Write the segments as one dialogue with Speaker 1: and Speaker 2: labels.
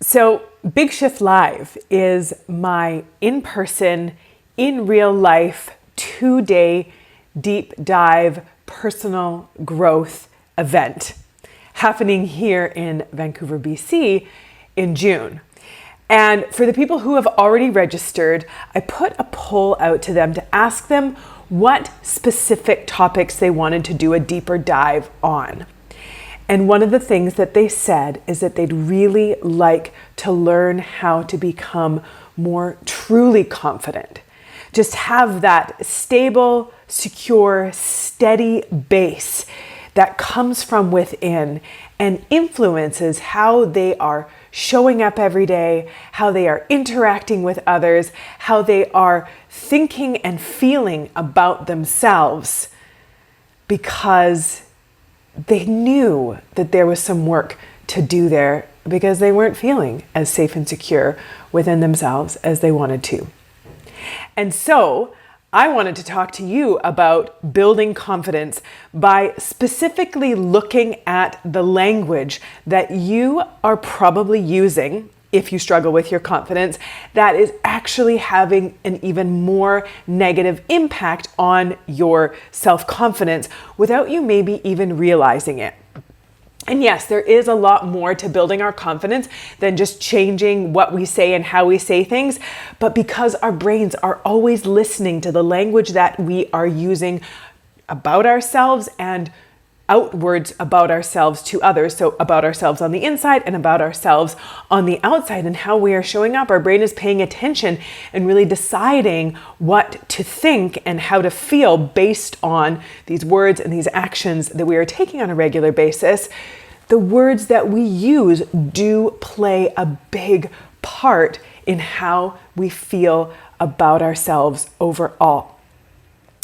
Speaker 1: So Big Shift Live is my in-person, in real life, 2-day deep dive personal growth event happening here in Vancouver, BC in June. And for the people who have already registered, I put a poll out to them to ask them what specific topics they wanted to do a deeper dive on. And one of the things that they said is that they'd really like to learn how to become more truly confident. Just have that stable, secure, steady base that comes from within and influences how they are showing up every day, how they are interacting with others, how they are thinking and feeling about themselves, because they knew that there was some work to do there because they weren't feeling as safe and secure within themselves as they wanted to. And so I wanted to talk to you about building confidence by specifically looking at the language that you are probably using if you struggle with your confidence that is actually having an even more negative impact on your self-confidence without you maybe even realizing it. And yes, there is a lot more to building our confidence than just changing what we say and how we say things. But because our brains are always listening to the language that we are using about ourselves and outwards about ourselves to others, so about ourselves on the inside and about ourselves on the outside and how we are showing up, our brain is paying attention and really deciding what to think and how to feel based on these words and these actions that we are taking on a regular basis. The words that we use do play a big part in how we feel about ourselves overall.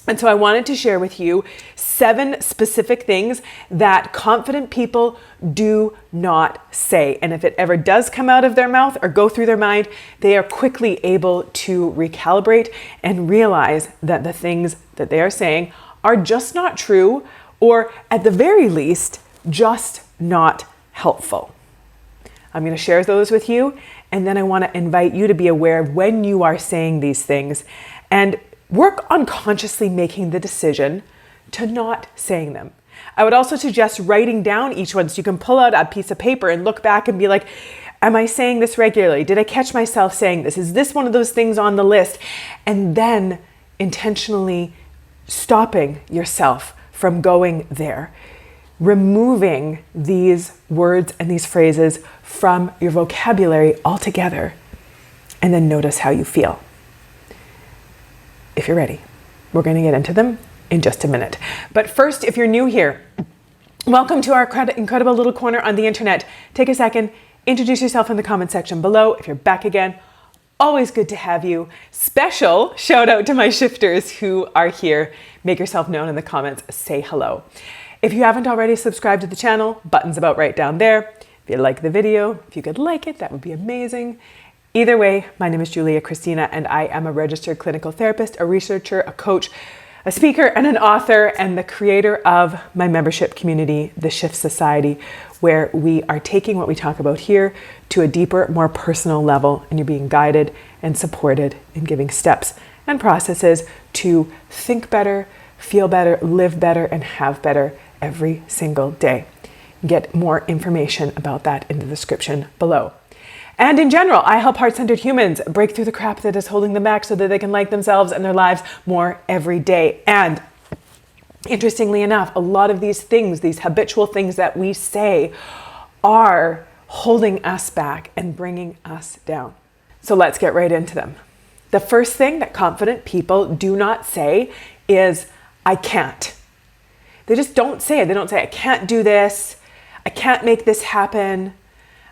Speaker 1: And so I wanted to share with you 7 specific things that confident people do not say. And if it ever does come out of their mouth or go through their mind, they are quickly able to recalibrate and realize that the things that they are saying are just not true, or at the very least, just not helpful. I'm going to share those with you, and then I want to invite you to be aware of when you are saying these things and work on consciously making the decision to not saying them. I would also suggest writing down each one so you can pull out a piece of paper and look back and be like, am I saying this regularly? Did I catch myself saying this? Is this one of those things on the list? And then intentionally stopping yourself from going there, removing these words and these phrases from your vocabulary altogether, and then notice how you feel. If you're ready, we're going to get into them in just a minute. But first, if you're new here, welcome to our incredible little corner on the internet. Take a second, introduce yourself in the comment section below. If you're back again, always good to have you. Special shout out to my shifters who are here. Make yourself known in the comments, say hello. If you haven't already subscribed to the channel, button's about right down there. If you like the video, if you could like it, that would be amazing. Either way, my name is Kristina, and I am a registered clinical therapist, a researcher, a coach, a speaker, and an author, and the creator of my membership community, the Shift Society, where we are taking what we talk about here to a deeper, more personal level, and you're being guided and supported in giving steps and processes to think better, feel better, live better, and have better every single day. Get more information about that in the description below. And in general, I help heart-centered humans break through the crap that is holding them back so that they can like themselves and their lives more every day. And interestingly enough, a lot of these things, these habitual things that we say, are holding us back and bringing us down. So let's get right into them. The first thing that confident people do not say is, I can't. They just don't say it. They don't say, I can't do this. I can't make this happen.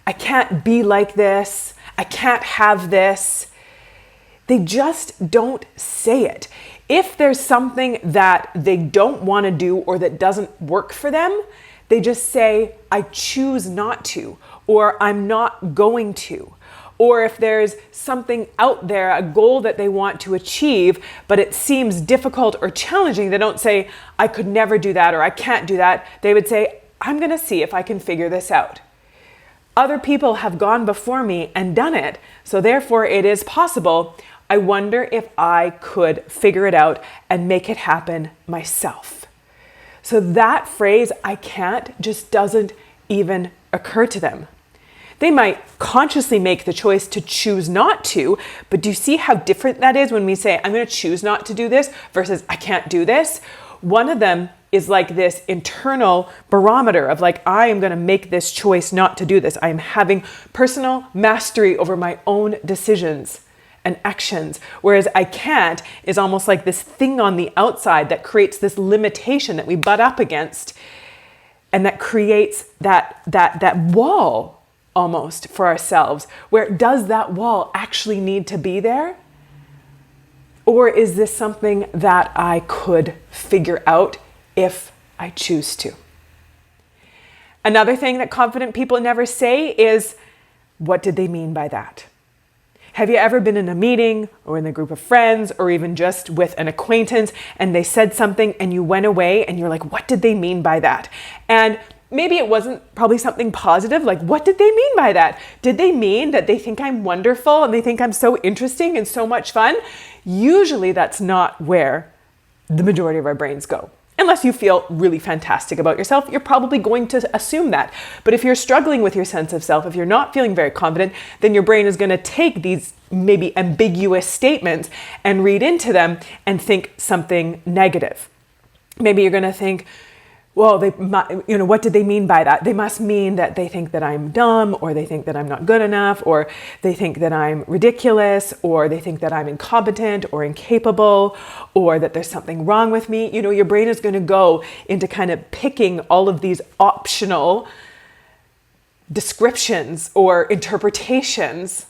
Speaker 1: I can't be like this. I can't have this. They just don't say it. If there's something that they don't want to do or that doesn't work for them, they just say, I choose not to, or I'm not going to. Or if there's something out there, a goal that they want to achieve, but it seems difficult or challenging, they don't say, I could never do that or I can't do that. They would say, I'm going to see if I can figure this out. Other people have gone before me and done it, so therefore it is possible. I wonder if I could figure it out and make it happen myself. So that phrase, I can't, just doesn't even occur to them. They might consciously make the choice to choose not to, but do you see how different that is when we say, I'm going to choose not to do this versus I can't do this? One of them is like this internal barometer of like, I am going to make this choice not to do this. I am having personal mastery over my own decisions and actions. Whereas I can't is almost like this thing on the outside that creates this limitation that we butt up against, and that creates that wall almost for ourselves, where does that wall actually need to be there? Or is this something that I could figure out if I choose to? Another thing that confident people never say is, what did they mean by that? Have you ever been in a meeting or in a group of friends or even just with an acquaintance and they said something and you went away and you're like, what did they mean by that? And maybe it wasn't probably something positive. Like, what did they mean by that? Did they mean that they think I'm wonderful and they think I'm so interesting and so much fun? Usually that's not where the majority of our brains go. Unless you feel really fantastic about yourself, you're probably going to assume that. But if you're struggling with your sense of self, if you're not feeling very confident, then your brain is going to take these maybe ambiguous statements and read into them and think something negative. Maybe you're going to think, well, what did they mean by that? They must mean that they think that I'm dumb, or they think that I'm not good enough, or they think that I'm ridiculous, or they think that I'm incompetent or incapable, or that there's something wrong with me. Your brain is going to go into kind of picking all of these optional descriptions or interpretations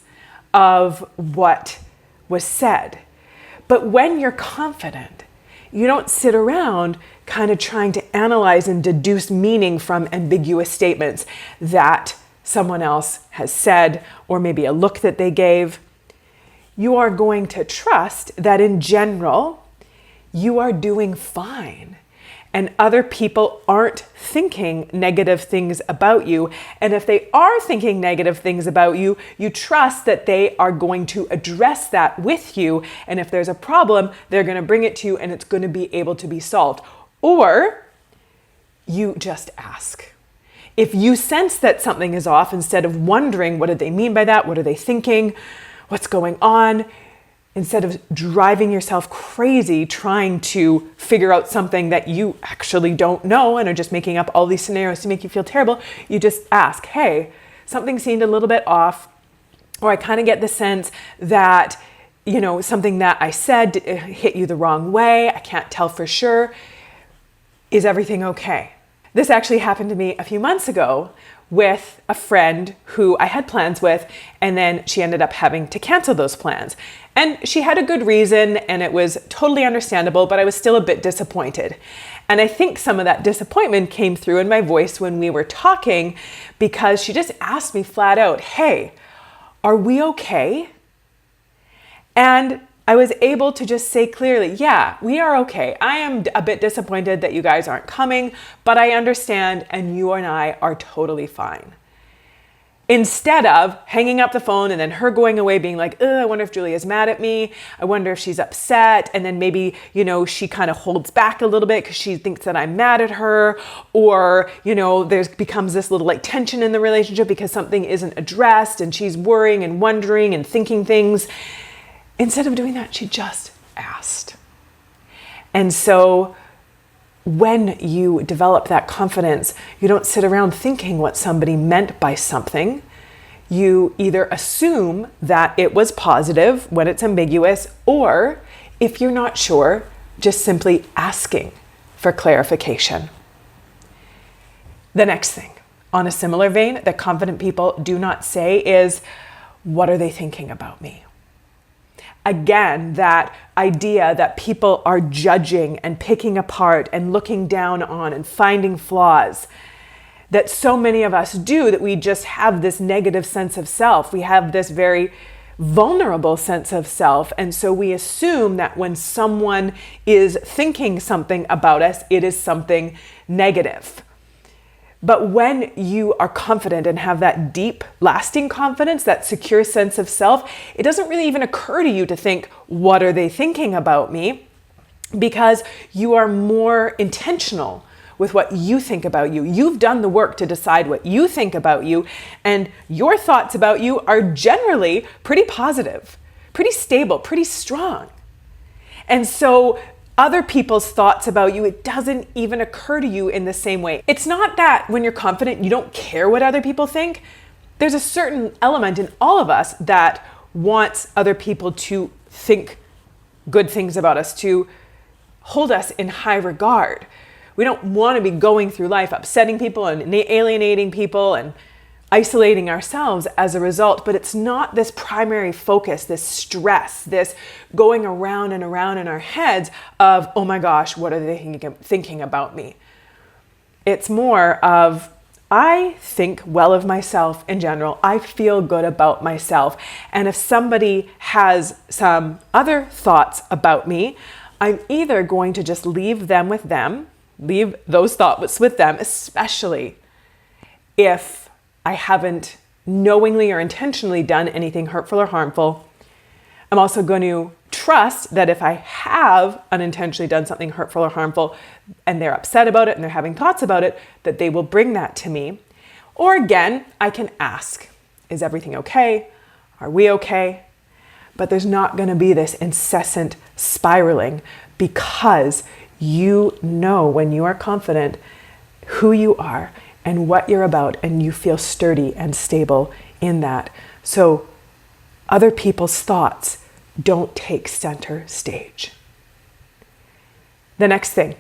Speaker 1: of what was said. But when you're confident, you don't sit around kind of trying to analyze and deduce meaning from ambiguous statements that someone else has said, or maybe a look that they gave. You are going to trust that in general, you are doing fine. And other people aren't thinking negative things about you. And if they are thinking negative things about you, you trust that they are going to address that with you. And if there's a problem, they're going to bring it to you and it's going to be able to be solved. Or you just ask. If you sense that something is off, instead of wondering, what did they mean by that? What are they thinking? What's going on? Instead of driving yourself crazy trying to figure out something that you actually don't know and are just making up all these scenarios to make you feel terrible, you just ask, hey, something seemed a little bit off, or I kind of get the sense that, something that I said hit you the wrong way. I can't tell for sure. Is everything okay? This actually happened to me a few months ago with a friend who I had plans with, and then she ended up having to cancel those plans. And she had a good reason, and it was totally understandable, but I was still a bit disappointed. And I think some of that disappointment came through in my voice when we were talking, because she just asked me flat out, hey, are we okay? And I was able to just say clearly, yeah, we are okay. I am a bit disappointed that you guys aren't coming, but I understand, and you and I are totally fine. Instead of hanging up the phone and then her going away being like, I wonder if Julia's mad at me. I wonder if she's upset. And then maybe, she kind of holds back a little bit because she thinks that I'm mad at her. Or, there's becomes this little tension in the relationship because something isn't addressed and she's worrying and wondering and thinking things. Instead of doing that, she just asked. And so when you develop that confidence, you don't sit around thinking what somebody meant by something. You either assume that it was positive when it's ambiguous, or if you're not sure, just simply asking for clarification. The next thing, on a similar vein, that confident people do not say is, what are they thinking about me? Again, that idea that people are judging and picking apart and looking down on and finding flaws, that so many of us do, that we just have this negative sense of self. We have this very vulnerable sense of self. And so we assume that when someone is thinking something about us, it is something negative. But when you are confident and have that deep, lasting confidence, that secure sense of self, it doesn't really even occur to you to think, what are they thinking about me? Because you are more intentional with what you think about you. You've done the work to decide what you think about you, and your thoughts about you are generally pretty positive, pretty stable, pretty strong. And so other people's thoughts about you, it doesn't even occur to you in the same way. It's not that when you're confident, you don't care what other people think. There's a certain element in all of us that wants other people to think good things about us, to hold us in high regard. We don't want to be going through life upsetting people and alienating people and isolating ourselves as a result, but it's not this primary focus, this stress, this going around and around in our heads of, oh my gosh, what are they thinking about me? It's more of, I think well of myself in general. I feel good about myself. And if somebody has some other thoughts about me, I'm either going to just leave those thoughts with them, especially if I haven't knowingly or intentionally done anything hurtful or harmful. I'm also going to trust that if I have unintentionally done something hurtful or harmful and they're upset about it and they're having thoughts about it, that they will bring that to me. Or again, I can ask, is everything okay? Are we okay? But there's not going to be this incessant spiraling, because you know when you are confident who you are and what you're about, and you feel sturdy and stable in that. So other people's thoughts don't take center stage. The next thing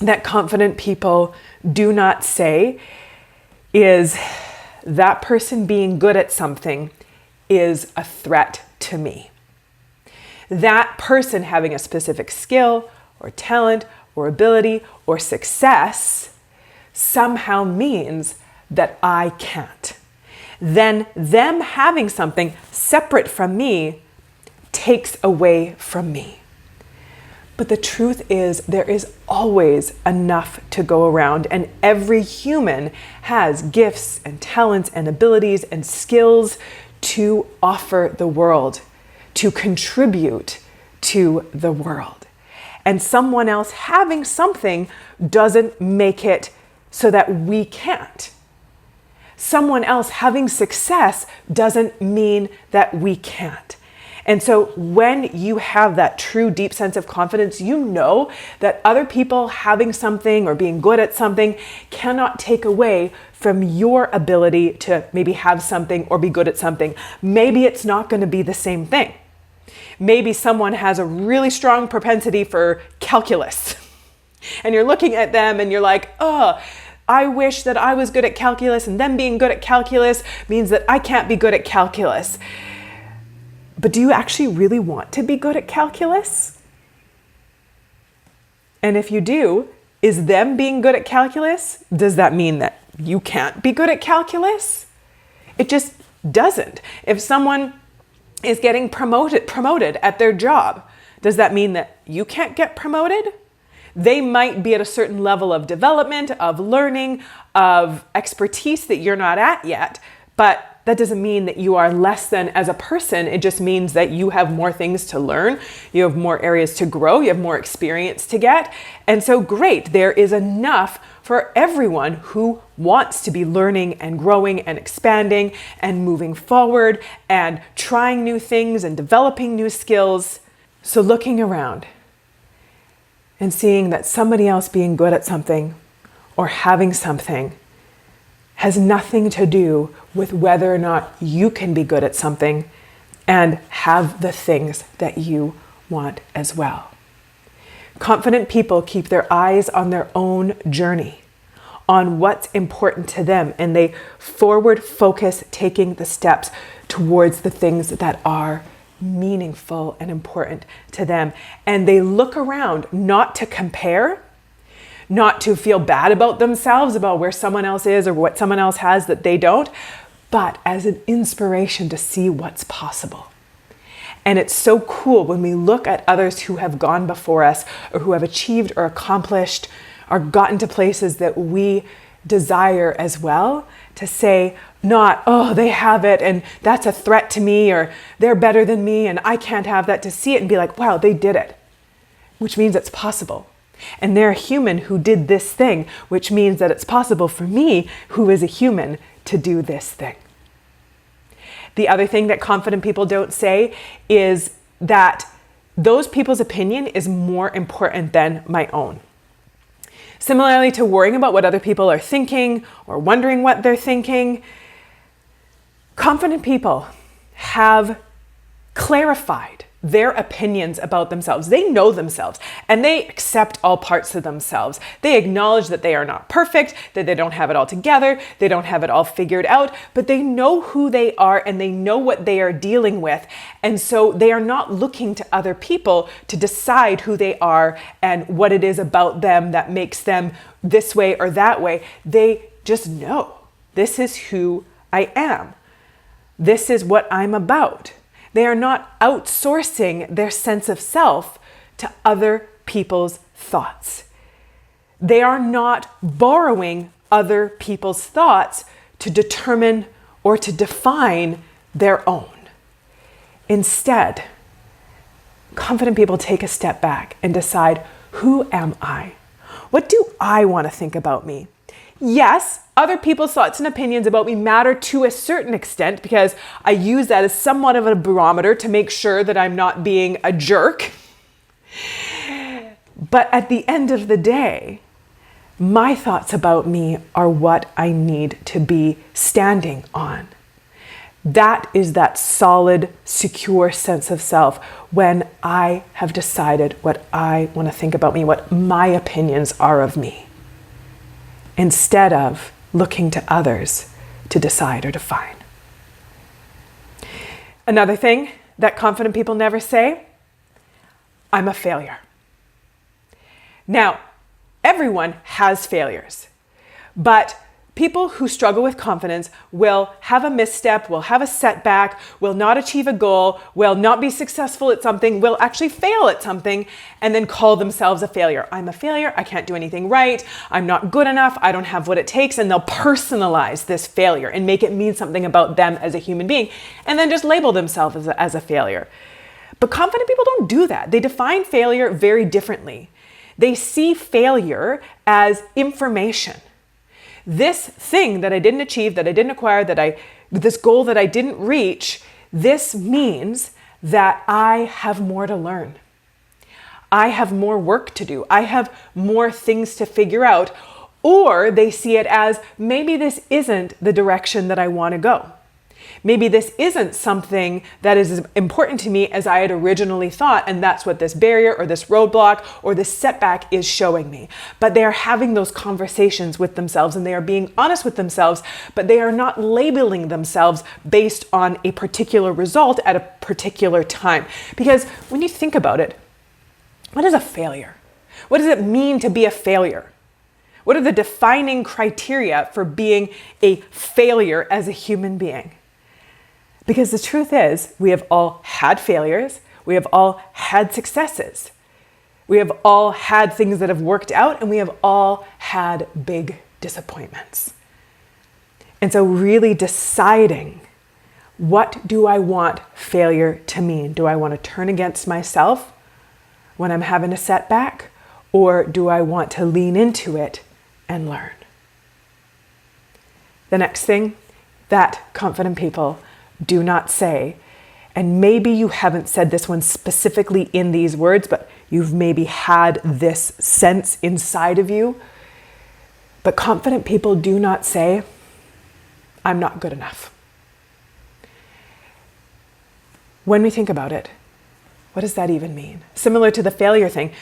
Speaker 1: that confident people do not say is, that person being good at something is a threat to me. That person having a specific skill or talent or ability or success somehow means that I can't. Then them having something separate from me takes away from me. But the truth is, there is always enough to go around, and every human has gifts and talents and abilities and skills to offer the world, to contribute to the world. And someone else having something doesn't make it so that we can't. Someone else having success doesn't mean that we can't. And so when you have that true deep sense of confidence, you know that other people having something or being good at something cannot take away from your ability to maybe have something or be good at something. Maybe it's not going to be the same thing. Maybe someone has a really strong propensity for calculus, and you're looking at them and you're like, oh, I wish that I was good at calculus, and them being good at calculus means that I can't be good at calculus. But do you actually really want to be good at calculus? And if you do, is them being good at calculus, does that mean that you can't be good at calculus? It just doesn't. If someone is getting promoted at their job, does that mean that you can't get promoted? They might be at a certain level of development, of learning, of expertise that you're not at yet, but that doesn't mean that you are less than as a person. It just means that you have more things to learn, you have more areas to grow, you have more experience to get. And so great, there is enough for everyone who wants to be learning and growing and expanding and moving forward and trying new things and developing new skills. So looking around and seeing that somebody else being good at something or having something has nothing to do with whether or not you can be good at something and have the things that you want as well. Confident people keep their eyes on their own journey, on what's important to them, and they forward focus, taking the steps towards the things that are meaningful and important to them. And they look around not to compare, not to feel bad about themselves, about where someone else is or what someone else has that they don't, but as an inspiration to see what's possible. And it's so cool when we look at others who have gone before us or who have achieved or accomplished or gotten to places that we desire as well to say, not, oh, they have it and that's a threat to me, or they're better than me and I can't have that, to see it and be like, wow, they did it, which means it's possible. And they're a human who did this thing, which means that it's possible for me, who is a human, to do this thing. The other thing that confident people don't say is that those people's opinion is more important than my own. Similarly to worrying about what other people are thinking or wondering what they're thinking, confident people have clarified their opinions about themselves. They know themselves and they accept all parts of themselves. They acknowledge that they are not perfect, that they don't have it all together, they don't have it all figured out, but they know who they are and they know what they are dealing with. And so they are not looking to other people to decide who they are and what it is about them that makes them this way or that way. They just know, this is who I am. This is what I'm about. They are not outsourcing their sense of self to other people's thoughts. They are not borrowing other people's thoughts to determine or to define their own. Instead, confident people take a step back and decide, who am I? What do I want to think about me? Yes, other people's thoughts and opinions about me matter to a certain extent because I use that as somewhat of a barometer to make sure that I'm not being a jerk. But at the end of the day, my thoughts about me are what I need to be standing on. That is that solid, secure sense of self when I have decided what I want to think about me, what my opinions are of me, instead of looking to others to decide or define. Another thing that confident people never say, I'm a failure. Now, everyone has failures, but people who struggle with confidence will have a misstep, will have a setback, will not achieve a goal, will not be successful at something, will actually fail at something, and then call themselves a failure. I'm a failure, I can't do anything right, I'm not good enough, I don't have what it takes, and they'll personalize this failure and make it mean something about them as a human being, and then just label themselves as a failure. But confident people don't do that. They define failure very differently. They see failure as information. This thing that I didn't achieve, that I didn't acquire, this goal that I didn't reach, this means that I have more to learn. I have more work to do. I have more things to figure out. Or they see it as, maybe this isn't the direction that I want to go. Maybe this isn't something that is as important to me as I had originally thought, and that's what this barrier or this roadblock or this setback is showing me. But they are having those conversations with themselves and they are being honest with themselves, but they are not labeling themselves based on a particular result at a particular time. Because when you think about it, what is a failure? What does it mean to be a failure? What are the defining criteria for being a failure as a human being? Because the truth is, we have all had failures. We have all had successes. We have all had things that have worked out, and we have all had big disappointments. And so really deciding, what do I want failure to mean? Do I want to turn against myself when I'm having a setback? Or do I want to lean into it and learn? The next thing that confident people do not say, and maybe you haven't said this one specifically in these words, but you've maybe had this sense inside of you, but confident people do not say, I'm not good enough. When we think about it, what does that even mean? Similar to the failure thing,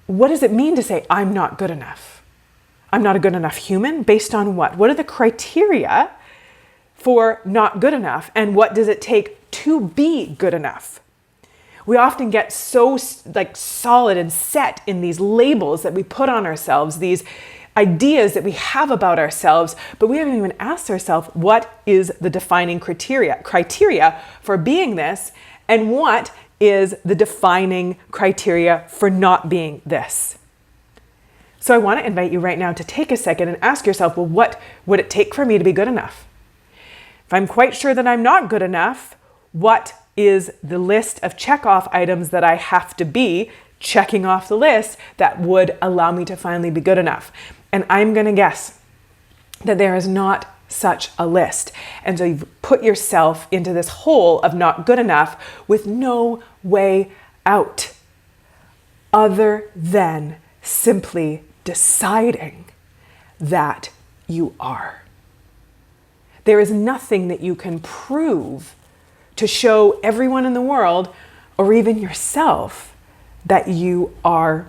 Speaker 1: what does it mean to say, I'm not good enough? I'm not a good enough human? Based on what? What are the criteria for not good enough, and what does it take to be good enough? We often get so solid and set in these labels that we put on ourselves, these ideas that we have about ourselves, but we haven't even asked ourselves, what is the defining criteria for being this, and what is the defining criteria for not being this? So I want to invite you right now to take a second and ask yourself, well, what would it take for me to be good enough? If I'm quite sure that I'm not good enough, what is the list of check-off items that I have to be checking off the list that would allow me to finally be good enough? And I'm going to guess that there is not such a list. And so you've put yourself into this hole of not good enough with no way out other than simply deciding that you are. There is nothing that you can prove to show everyone in the world or even yourself that you are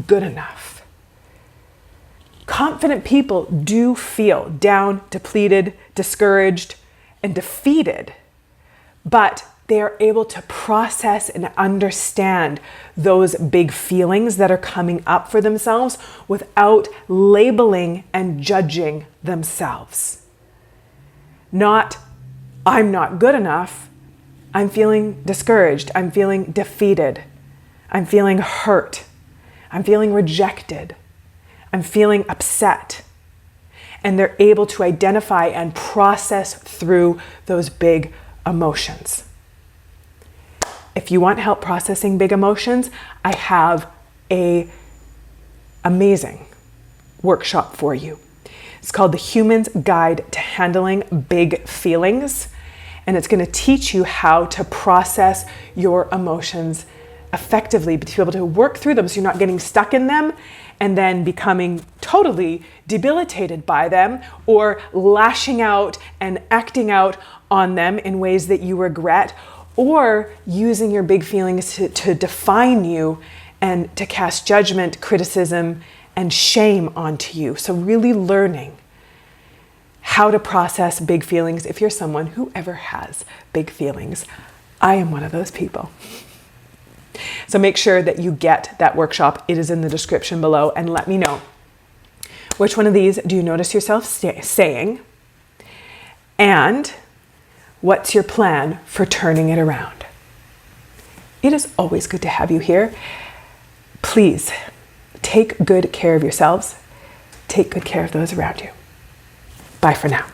Speaker 1: good enough. Confident people do feel down, depleted, discouraged, and defeated, but they are able to process and understand those big feelings that are coming up for themselves without labeling and judging themselves. Not, I'm not good enough. I'm feeling discouraged. I'm feeling defeated. I'm feeling hurt. I'm feeling rejected. I'm feeling upset. And they're able to identify and process through those big emotions. If you want help processing big emotions, I have an amazing workshop for you. It's called The Human's Guide to Handling Big Feelings, and it's going to teach you how to process your emotions effectively, to be able to work through them so you're not getting stuck in them and then becoming totally debilitated by them or lashing out and acting out on them in ways that you regret, or using your big feelings to define you and to cast judgment, criticism, and shame onto you. So really learning how to process big feelings if you're someone who ever has big feelings. I am one of those people. So make sure that you get that workshop. It is in the description below, and let me know which one of these do you notice yourself saying, and what's your plan for turning it around? It is always good to have you here. Please take good care of yourselves. Take good care of those around you. Bye for now.